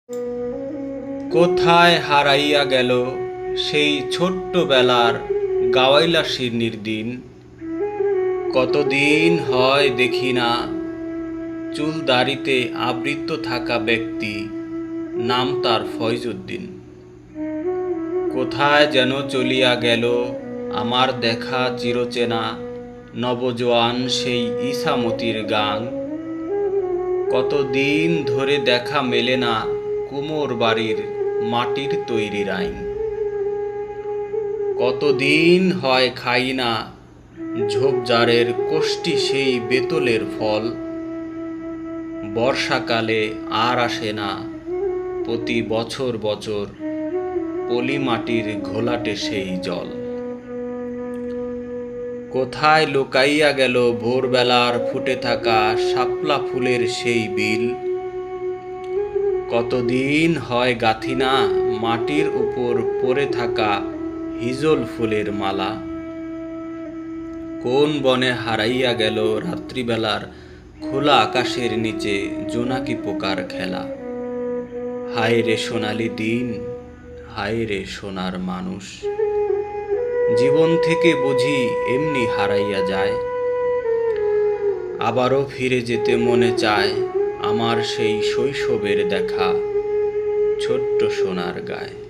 কোথায় হারাইয়া গেল সেই ছোট্টবেলার গাওয়াইলা শিরনির দিন? কতদিন হয় দেখি না চুল দাড়িতে আবৃত থাকা ব্যক্তি, নাম তার ফয়জুদ্দিন। কোথায় যেন চলিয়া গেল আমার দেখা চিরচেনা নবজোয়ান সেই ইসামতির গান। কতদিন ধরে দেখা মেলে না কুমোর বাড়ির মাটির তৈরি রাইন। কতদিন হয় খাই না ঝোপঝাড়ের কোষ্টি সেই বেতলের ফল। বর্ষাকালে আর আসে না প্রতি বছর বছর পলি মাটির ঘোলাটে সেই জল। কোথায় লুকাইয়া গেল ভোরবেলার ফুটে থাকা শাপলা ফুলের সেই বিল? কতদিন হয় গাঁথি না মাটির উপর পড়ে থাকা হিজল ফুলের মালা। কোন বনে হারাইয়া গেল রাত্রিবেলার খোলা আকাশের নিচে জোনাকি পোকার খেলা। হায় রে সোনালি দিন, হায় রে সোনার মানুষ। জীবন থেকে বুঝি এমনি হারাইয়া যায়। আবারও ফিরে যেতে মনে চায় আমার সেই শৈশবের দেখা ছোট্ট সোনার গায়ে।